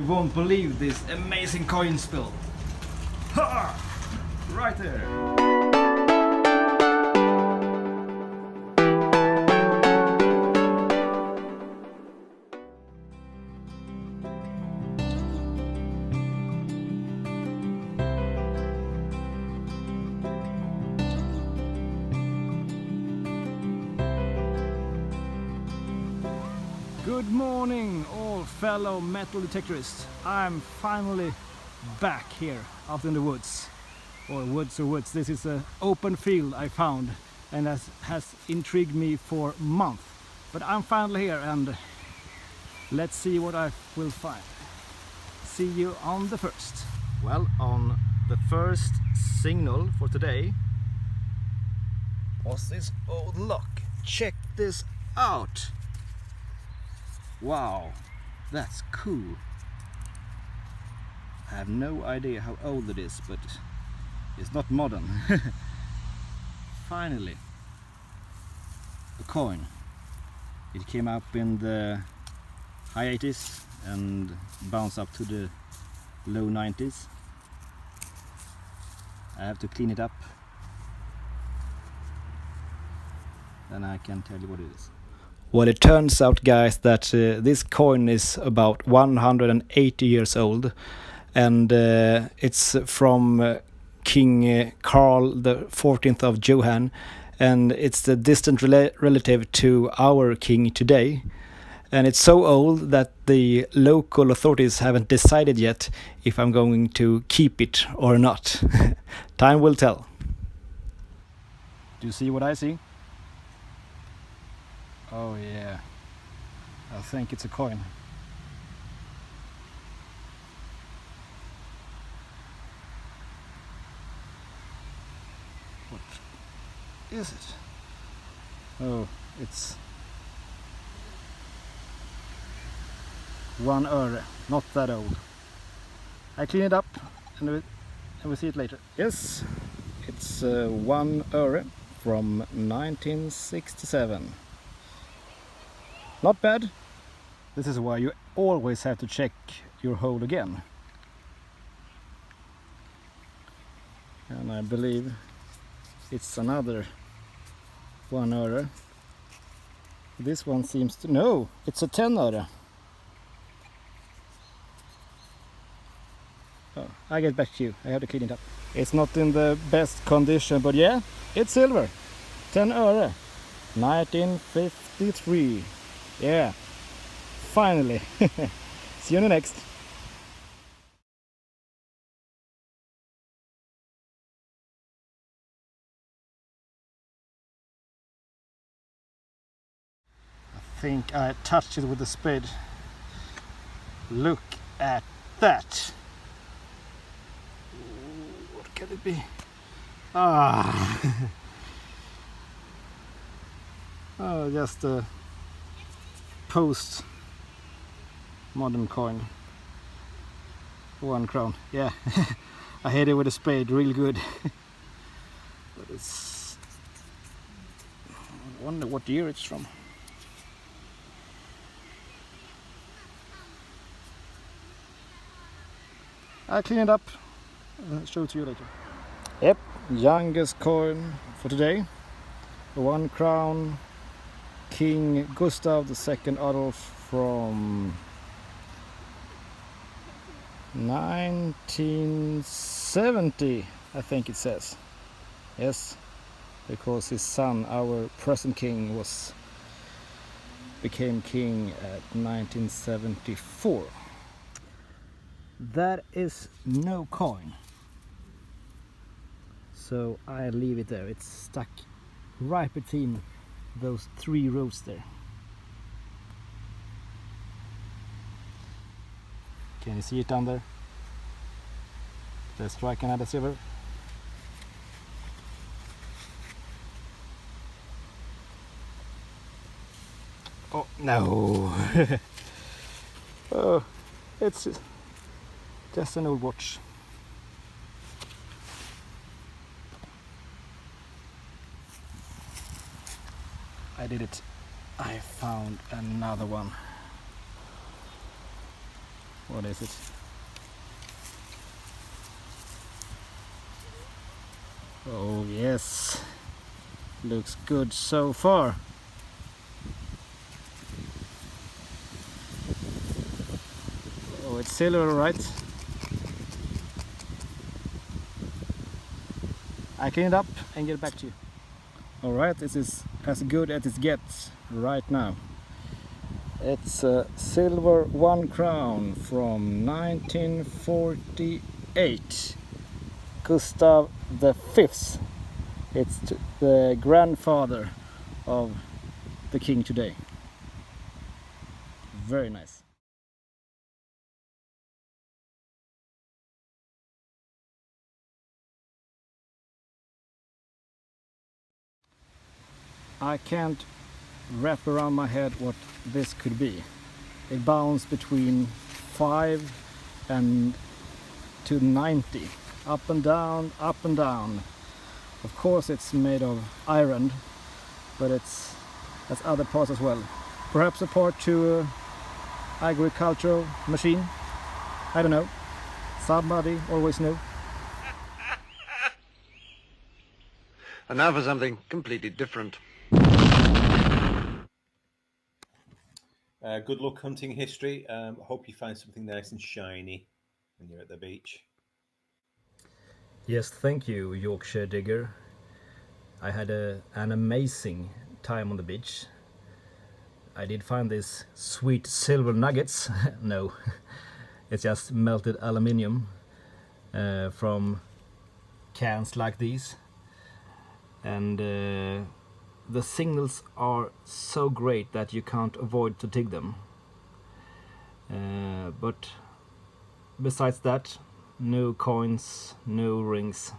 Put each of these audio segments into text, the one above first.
You won't believe this amazing coin spill. Ha! Right there. Good morning, all fellow metal detectorists. I'm finally back here out in the woods. Or woods. This is an open field I found and has intrigued me for months. But I'm finally here and let's see what I will find. See you on the first. Well, on the first signal for today was this old lock. Check this out. Wow, that's cool. I have no idea how old it is, but it's not modern. Finally, a coin. It came up in the high 80s and bounced up to the low 90s. I have to clean it up, then I can tell you what it is. Well, it turns out, guys, that this coin is about 180 years old, and it's from King Karl XIV Johan, and it's the distant relative to our king today. And it's so old that the local authorities haven't decided yet if I'm going to keep it or not. Time will tell. Do you see what I see? Oh yeah, I think it's a coin. What is it? Oh, it's 1 öre, not that old. I clean it up and we'll see it later. Yes, it's 1 öre from 1967. Not bad. This is why you always have to check your hole again. And I believe it's another 1 öre. This one seems to... No, it's a 10 öre. Oh, I get back to you. I have to clean it up. It's not in the best condition, but yeah, it's silver. 10 öre. 1953. Yeah, finally. See you on the next. I think I touched it with the spade. Look at that. What can it be? Ah. Oh, just a post modern coin. 1 crown. Yeah. I hit it with a spade real good. But it's... I wonder what year it's from. I'll clean it up and show it to you later. Yep, youngest coin for today. 1 crown. King Gustav II Adolf from 1970, I think it says. Yes, because his son, our present king, became king at 1974. That is no coin, so I leave it there. It's stuck right between those 3 rows there. Can you see it down there? Let's strike another silver. Oh no. Oh, it's just an old watch. I did it. I found another one. What is it? Oh yes, looks good so far. Oh, it's silver, right? I clean it up and get back to you. Alright, this is as good as it gets right now. It's a silver 1 crown from 1948. Gustav V. It's the grandfather of the king today. Very nice. I can't wrap around my head what this could be. It bounced between 5 and to 90. Up and down, up and down. Of course it's made of iron, but it's has other parts as well. Perhaps a part to agricultural machine. I don't know. Somebody always knew. And now for something completely different. Good luck hunting history. Hope you find something nice and shiny when you're at the beach. Yes, thank you, Yorkshire Digger. I had an amazing time on the beach. I did find these sweet silver nuggets. No, it's just melted aluminium from cans like these. And the signals are so great that you can't avoid to dig them. But besides that, no coins, no rings.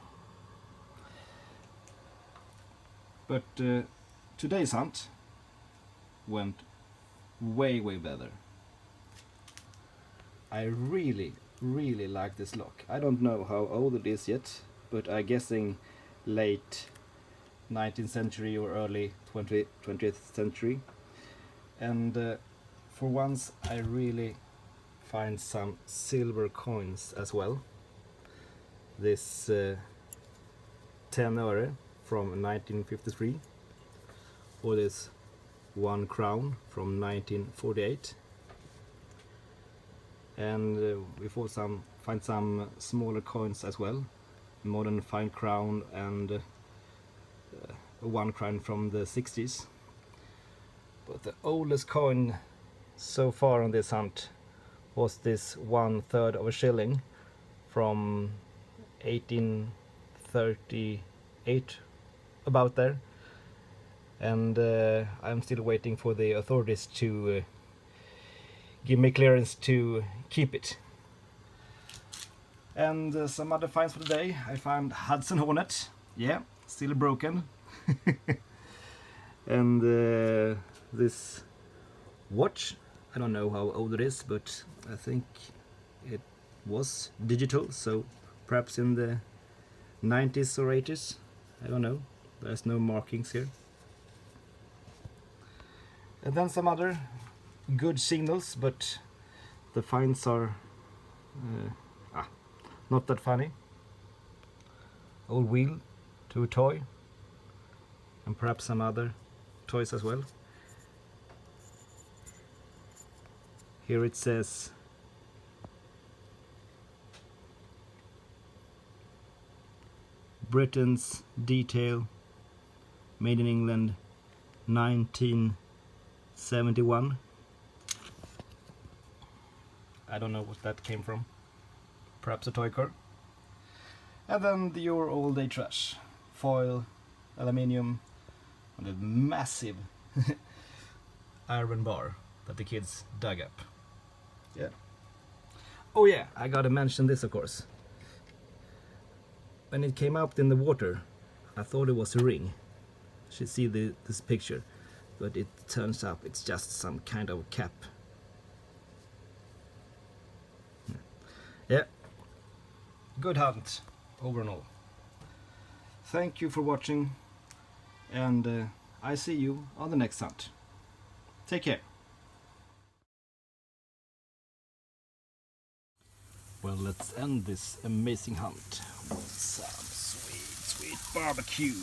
But today's hunt went way better. I really like this lock. I don't know how old it is yet, but I'm guessing late 19th century or early 20th century. And for once I really find some silver coins as well. This 10 öre from 1953, or this 1 crown from 1948. And we find some smaller coins as well, modern 5 crown and a 1 crown from the 60s. But the oldest coin so far on this hunt was this 1/3 of a shilling from 1838, about there. And I'm still waiting for the authorities to give me clearance to keep it. And some other finds for the day. I found Hudson Hornet. Yeah, still broken. And this watch, I don't know how old it is, but I think it was digital, so perhaps in the 90s or 80s. I don't know. There's no markings here. And then some other good signals, but the finds are not that funny. Old wheel to a toy, and perhaps some other toys as well. Here it says Britain's detail, made in England, 1971. I don't know what that came from. Perhaps a toy car. And then your all-day trash. Foil, aluminium, and a massive iron bar that the kids dug up. Yeah. Oh yeah, I gotta mention this, of course. When it came out in the water, I thought it was a ring. You should see this picture, but it turns out it's just some kind of cap. Yeah. Good hunt, over and all. Thank you for watching, and I see you on the next hunt. Take care. Well, let's end this amazing hunt with some sweet, sweet barbecue.